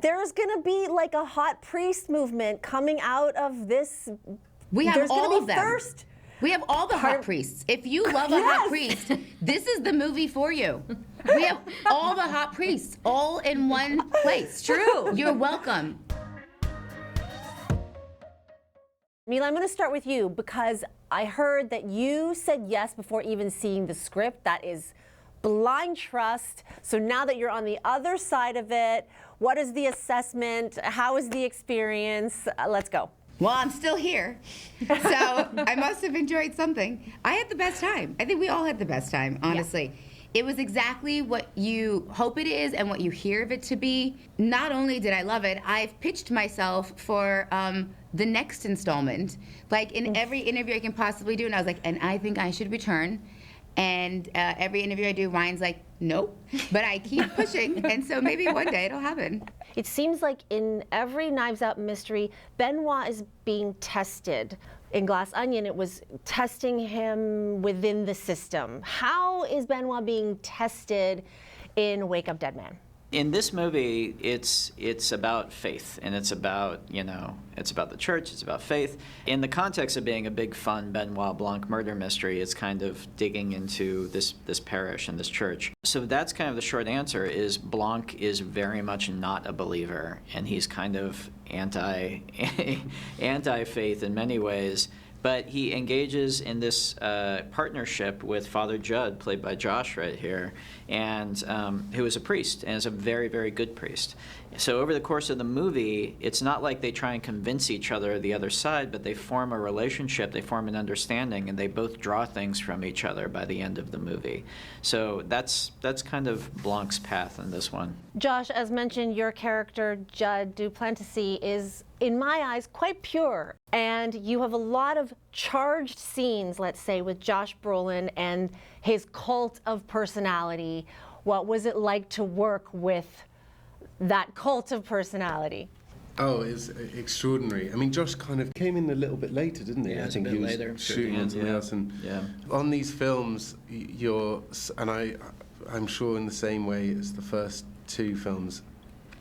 There's gonna be like a hot priest movement coming out of this. We have There's all gonna of be them. Thirst. We have all the hot priests. If you love a hot priest, this is the movie for you. We have all the hot priests all in one place. True. You're welcome. Mila, I'm going to start with you because I heard that you said yes before even seeing the script. That is blind trust. So now that you're on the other side of it, what is the assessment? How is the experience? Let's go. Well, I'm still here, so I must have enjoyed something. I had the best time. I think we all had the best time, honestly. Yeah. It was exactly what you hope it is and what you hear of it to be. Not only did I love it, I've pitched myself for the next installment. Like in every interview I can possibly do, and I was like, and I think I should return. And every interview I do, Ryan's like, nope. But I keep pushing, and so maybe one day it'll happen. It seems like in every Knives Out mystery, Benoit is being tested. In Glass Onion, it was testing him within the system. How is Benoit being tested in Wake Up Dead Man? In this movie, it's about faith, and it's about, it's about the church, it's about faith. In the context of being a big, fun Benoit Blanc murder mystery, it's kind of digging into this parish and this church. So that's kind of the short answer, is Blanc is very much not a believer, and he's kind of anti-faith in many ways. But he engages in this partnership with Father Judd, played by Josh right here, and who is a priest, and is a very, very good priest. So over the course of the movie, it's not like they try and convince each other the other side, but they form a relationship, they form an understanding, and they both draw things from each other by the end of the movie. So that's kind of Blanc's path in this one. Josh, as mentioned, your character, Judd Duplantis, is, in my eyes, quite pure. And you have a lot of charged scenes, let's say, with Josh Brolin and his cult of personality. What was it like to work with that cult of personality? Oh, it's extraordinary. I mean, Josh kind of came in a little bit later, didn't he? Yeah, I think a bit he was later. shooting on something else. And on these films, I'm sure in the same way as the first two films,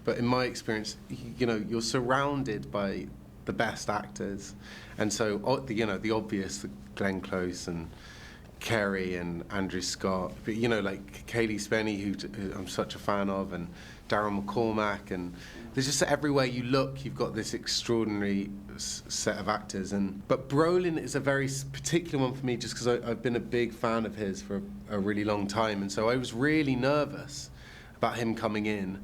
but in my experience, you're surrounded by the best actors, and so the obvious, Glenn Close and Kerry and Andrew Scott, but like Cailee Spaeny, who I'm such a fan of, and Darren McCormack, and there's just everywhere you look, you've got this extraordinary set of actors. But Brolin is a very particular one for me, just because I've been a big fan of his for a really long time, and so I was really nervous about him coming in.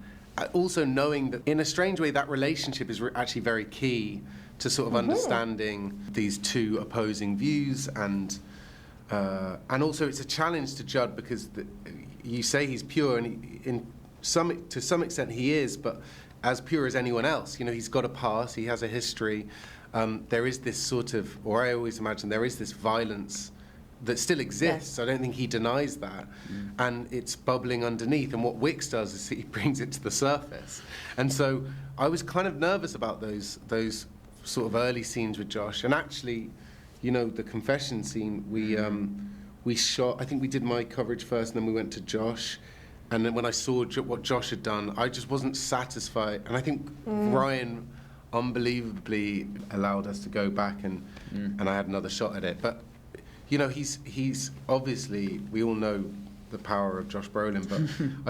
Also knowing that, in a strange way, that relationship is actually very key to sort of understanding these two opposing views, and also it's a challenge to Judd, because you say he's pure, and to some extent he is, but as pure as anyone else. He's got a past, he has a history. There is this sort of, or I always imagine, there is this violence that still exists. I don't think he denies that, and it's bubbling underneath, and what Wicks does is he brings it to the surface. And so I was kind of nervous about those sort of early scenes with Josh, and actually, the confession scene, we shot, I think we did my coverage first, and then we went to Josh, and then when I saw what Josh had done, I just wasn't satisfied, and I think Ryan unbelievably allowed us to go back, and I had another shot at it. But he's obviously, we all know the power of Josh Brolin, but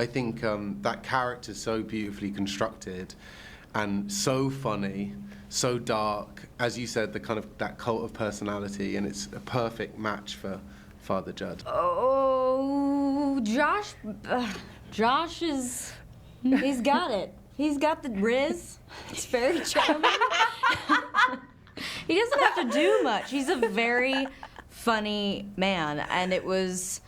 I think that character's so beautifully constructed and so funny, so dark, as you said, the kind of that cult of personality, and it's a perfect match for Father Judd. Oh, Josh he's got it. He's got the riz. It's very charming. He doesn't have to do much. He's a very funny man, and it was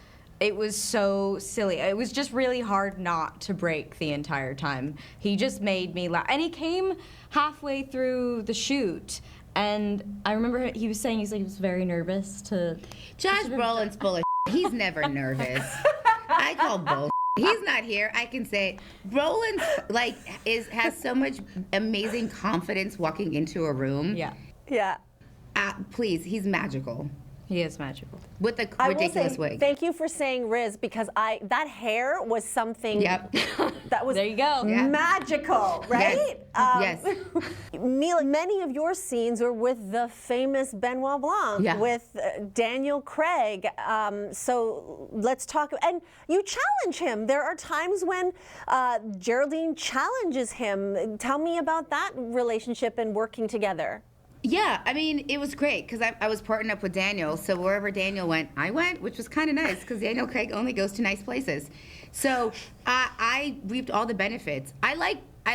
so silly. It was just really hard not to break the entire time. He just made me laugh, and he came halfway through the shoot, and I remember he was saying he was very nervous to. Josh Brolin's full of He's never nervous. I call bull. He's not here. I can say Brolin has so much amazing confidence walking into a room. Yeah. Yeah. Please, he's magical. He is magical. With the I will ridiculous say, wig. thank you for saying Riz, because that hair was something Yep. that was There you go. Yeah. magical, right? Yes. Mila, many of your scenes were with the famous Benoit Blanc, Yeah. with Daniel Craig. So let's talk. And you challenge him. There are times when Geraldine challenges him. Tell me about that relationship and working together. Yeah, I mean, it was great because I was partnering up with Daniel. So wherever Daniel went, I went, which was kind of nice because Daniel Craig only goes to nice places. So I reaped all the benefits. I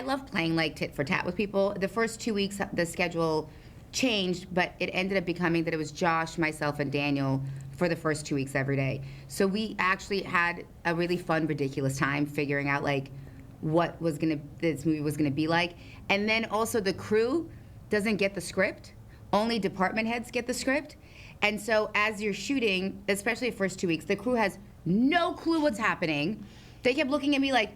love playing like tit for tat with people. The first 2 weeks, the schedule changed, but it ended up becoming that it was Josh, myself, and Daniel for the first 2 weeks every day. So we actually had a really fun, ridiculous time figuring out like what this movie was gonna be like, and then also the crew doesn't get the script. Only department heads get the script. And so as you're shooting, especially the first 2 weeks, the crew has no clue what's happening. They kept looking at me like,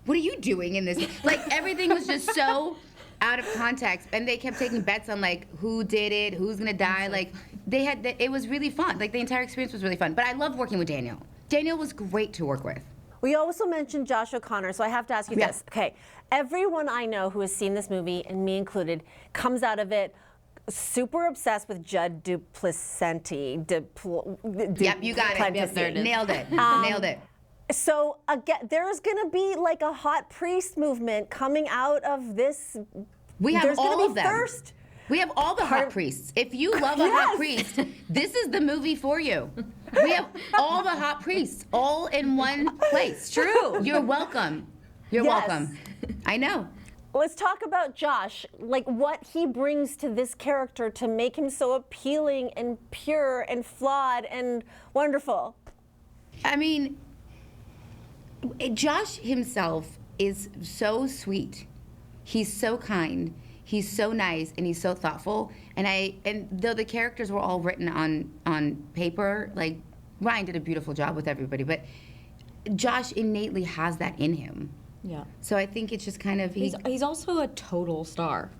what are you doing in this? Like everything was just so out of context. And they kept taking bets on like who did it, who's gonna die. Like it was really fun. Like the entire experience was really fun. But I loved working with Daniel. Daniel was great to work with. We also mentioned Josh O'Connor, so I have to ask you Yeah. this. Okay, everyone I know who has seen this movie, and me included, comes out of it super obsessed with Judd Duplicenti. Yep, you got it. Yep, there it is. Nailed it. Nailed it. So again, there's going to be like a hot priest movement coming out of this. We have There's all gonna of be them. thirst. We have all the hot priests. If you love a hot priest, this is the movie for you. We have all the hot priests all in one place. True. You're welcome. You're Yes. welcome. I know. Let's talk about Josh, like what he brings to this character to make him so appealing and pure and flawed and wonderful. I mean, Josh himself is so sweet. He's so kind. He's so nice and he's so thoughtful. And though the characters were all written on paper, like Ryan did a beautiful job with everybody, but Josh innately has that in him. Yeah. So I think it's just kind of He's also a total star.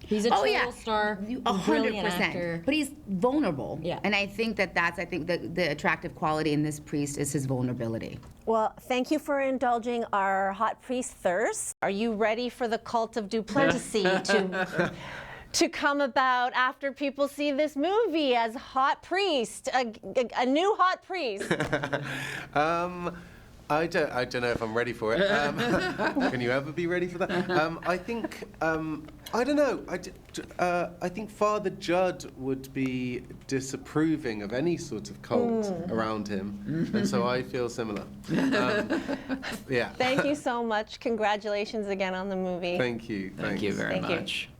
He's a total star, brilliant actor. But he's vulnerable. Yeah. And I think that's the attractive quality in this priest is his vulnerability. Well, thank you for indulging our hot priest thirst. Are you ready for the cult of Duplantis to come about after people see this movie as hot priest, a new hot priest? I don't know if I'm ready for it. Can you ever be ready for that? I think I don't know. I think Father Judd would be disapproving of any sort of cult around him, and so I feel similar. Yeah. Thank you so much. Congratulations again on the movie. Thank you. Thank you very Thank you. much.